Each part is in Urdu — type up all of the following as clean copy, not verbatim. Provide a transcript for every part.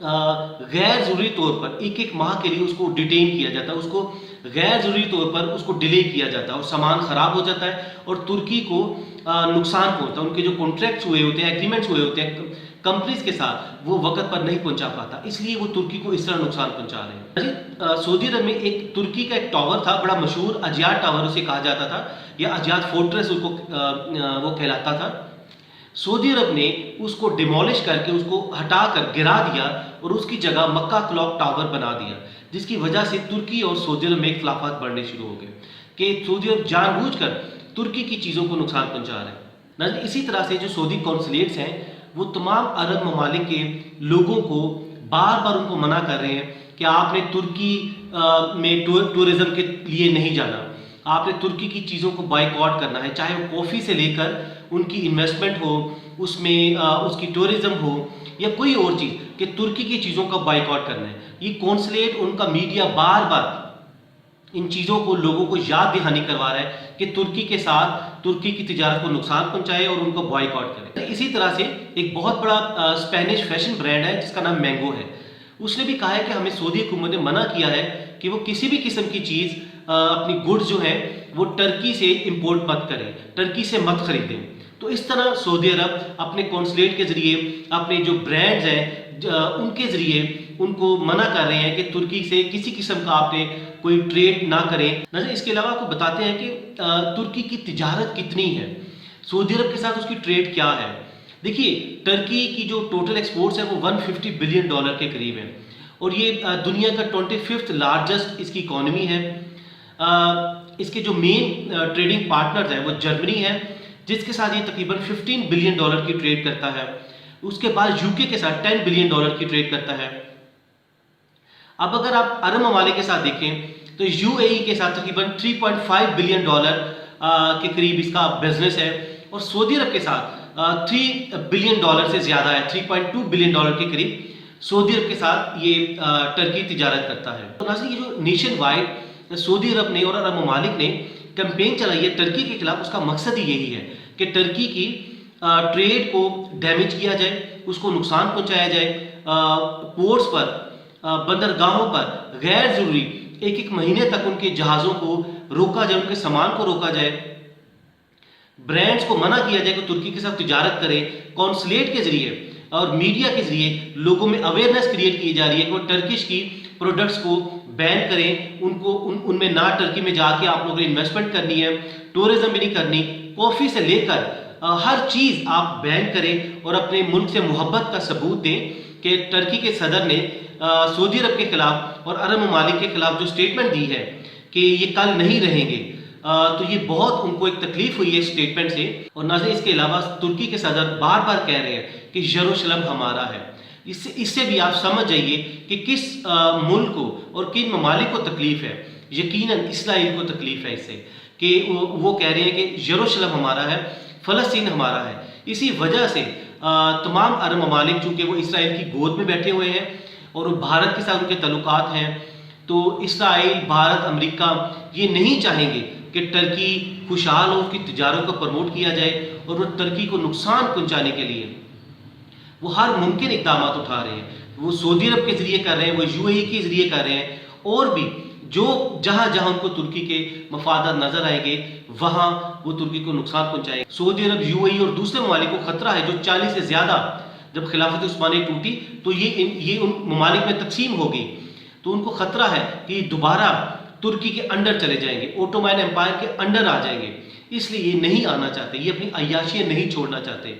غیر ضروری طور پر ایک ماہ کے لیے اس کو ڈیٹین کیا جاتا ہے، اس کو غیر ضروری طور پر اس کو ڈیلے کیا جاتا ہے اور سامان خراب ہو جاتا ہے اور ترکی کو نقصان پہنچتا ہے. ان کے جو کانٹریکٹس ہوئے ہوتے ہیں، ایگریمنٹس ہوئے ہوتے ہیں کمپنیز کے ساتھ، وہ وقت پر نہیں پہنچا پاتا، اس لیے وہ ترکی کو اس طرح نقصان پہنچا رہے ہیں. سعودی عرب میں ایک ترکی کا ایک ٹاور تھا بڑا مشہور، اجیاد ٹاور اسے کہا جاتا تھا یا اجیاد فورٹریس اس کو وہ کہلاتا تھا. سعودی عرب نے اس کو ڈیمولش کر کے اس کو ہٹا کر گرا دیا اور اس کی جگہ مکہ کلاک ٹاور بنا دیا، جس کی وجہ سے ترکی اور سعودی عرب میں اختلافات بڑھنے شروع ہو گئے کہ سعودی عرب جان بوجھ کر ترکی کی چیزوں کو نقصان پہنچا رہے ہیں. اسی طرح سے جو سعودی کونسلیٹس ہیں وہ تمام عرب ممالک کے لوگوں کو بار بار ان کو منع کر رہے ہیں کہ آپ نے ترکی میں ٹورزم کے لیے نہیں جانا، آپ نے ترکی کی چیزوں کو بائیکاٹ کرنا ہے، چاہے وہ کافی سے لے کر ان کی انویسٹمنٹ ہو، اس میں اس کی ٹورزم ہو یا کوئی اور چیز، کہ ترکی کی چیزوں کا بائیکاٹ کرنا ہے. یہ کونسلیٹ، ان کا میڈیا بار بار ان چیزوں کو لوگوں کو یاد دہانی کروا رہا ہے کہ ترکی کے ساتھ ترکی کی تجارت کو نقصان پہنچائے اور ان کو بائیکاٹ کرے. اسی طرح سے ایک بہت بڑا اسپینش فیشن برانڈ ہے جس کا نام مینگو ہے، اس نے بھی کہا ہے کہ ہمیں سعودی حکومت نے منع کیا ہے کہ وہ کسی بھی قسم کی چیز اپنی گڈز جو ہے وہ ٹرکی سے امپورٹ مت کریں، ٹرکی سے مت خریدیں. تو اس طرح سعودی عرب اپنے کونسلیٹ کے ذریعے، اپنے جو برانڈز ہیں ان کے ذریعے ان کو منع کر رہے ہیں کہ ترکی سے کسی قسم کا آپ نے کوئی ٹریڈ نہ کریں. اس کے علاوہ آپ کو بتاتے ہیں کہ ترکی کی تجارت کتنی ہے، سعودی عرب کے ساتھ اس کی ٹریڈ کیا ہے. دیکھیے ٹرکی کی جو ٹوٹل ایکسپورٹس ہیں وہ $150 بلین کے قریب ہیں اور یہ دنیا کا 25th لارجسٹ اس کی اکانومی ہے. اس کے جو مین ٹریڈنگ پارٹنرز ہیں وہ جرمنی ہے جس کے ساتھ یہ تقریباً $15 بلین کی ٹریڈ کرتا ہے. اس کے بعد یو کے ساتھ $10 بلین کی ٹریڈ کرتا ہے. اب اگر آپ عرب ممالک کے ساتھ دیکھیں تو یو اے ای کے ساتھ تقریباً $3.5 بلین کے قریب اس کا بزنس ہے اور سعودی عرب کے ساتھ $3 بلین سے زیادہ ہے، $3.2 بلین کے قریب سعودی عرب کے ساتھ یہ ٹرکی تجارت کرتا ہے. تو ناظرین، یہ جو نیشن وائڈ سعودی عرب نے اور عرب ممالک نے کیمپین چلائی ہے ٹرکی کے خلاف، اس کا مقصد ہی یہی ہے کہ ٹرکی کی ٹریڈ کو ڈیمیج کیا جائے، اس کو نقصان پہنچایا جائے، پورٹس پر، بندرگاہوں پر غیر ضروری ایک مہینے تک ان کے جہازوں کو روکا جائے، ان کے سامان کو روکا جائے، برانڈز کو منع کیا جائے کہ ترکی کے ساتھ تجارت کریں. کونسلیٹ کے ذریعے اور میڈیا کے ذریعے لوگوں میں اویئرنیس کریٹ کی جا رہی ہے کہ وہ ٹرکش کی پروڈکٹس کو بین کریں، ان میں نہ ٹرکی میں جا کے آپ لوگوں نے انویسٹمنٹ کرنی ہے، ٹورزم بھی نہیں کرنی، کافی سے لے کر ہر چیز آپ بین کریں اور اپنے ملک سے محبت کا ثبوت دیں کہ ٹرکی کے صدر نے سعودی عرب کے خلاف اور عرب ممالک کے خلاف جو سٹیٹمنٹ دی ہے کہ یہ کل نہیں رہیں گے، تو یہ بہت ان کو ایک تکلیف ہوئی ہے اس سٹیٹمنٹ سے. اور ناظرین، اس کے علاوہ ترکی کے صدر بار بار کہہ رہے ہیں کہ یروشلم ہمارا ہے. اس سے بھی آپ سمجھ جائیے کہ کس ملک کو اور کن ممالک کو تکلیف ہے. یقیناً اسرائیل کو تکلیف ہے اس سے کہ وہ کہہ رہے ہیں کہ یروشلم ہمارا ہے، فلسطین ہمارا ہے. اسی وجہ سے تمام عرب ممالک چونکہ وہ اسرائیل کی گود میں بیٹھے ہوئے ہیں اور بھارت کے ساتھ ان کے تعلقات ہیں، تو اسرائیل، بھارت، امریکہ یہ نہیں چاہیں گے کہ ٹرکی خوشحال ہو، اس کی تجارت کو پروموٹ کیا جائے اور وہ ٹرکی کو نقصان پہنچانے کے لیے وہ ہر ممکن اقدامات اٹھا رہے ہیں. وہ سعودی عرب کے ذریعے کر رہے ہیں، وہ یو اے ای کے ذریعے کر رہے ہیں، اور بھی جو جہاں ان کو ترکی کے مفادات نظر آئیں گے وہاں وہ ترکی کو نقصان پہنچائیں گے. سعودی عرب، یو اے ای اور دوسرے ممالک کو خطرہ ہے جو 40 سے زیادہ جب خلافت عثمانیہ ٹوٹی تو یہ ان ممالک میں تقسیم ہو گئی، تو ان کو خطرہ ہے کہ یہ دوبارہ ترکی کے انڈر چلے جائیں گے، اوٹومین امپائر کے انڈر آ جائیں گے. اس لیے یہ نہیں آنا چاہتے، یہ اپنی عیاشیاں نہیں چھوڑنا چاہتے.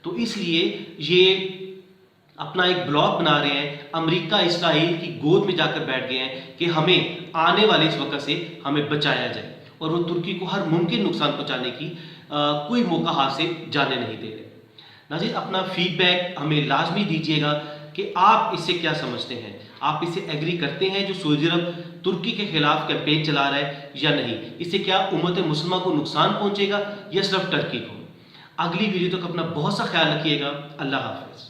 تو اس لیے یہ اپنا ایک بلاک بنا رہے ہیں، امریکہ اسرائیل کی گود میں جا کر بیٹھ گئے ہیں کہ ہمیں آنے والے اس وقت سے ہمیں بچایا جائے، اور وہ ترکی کو ہر ممکن نقصان پہنچانے کی کوئی موقع ہاتھ سے جانے نہیں دے رہے. ناظرین، اپنا فیڈ بیک ہمیں لازمی دیجیے گا کہ آپ اس سے کیا سمجھتے ہیں، آپ اس سے ایگری کرتے ہیں جو سعودی عرب ترکی کے خلاف کیمپین چلا رہا ہے یا نہیں؟ اس سے کیا امت مسلمہ کو نقصان پہنچے گا یا صرف ٹرکی کو؟ اگلی ویڈیو تک اپنا بہت سا خیال رکھیے گا. اللہ حافظ.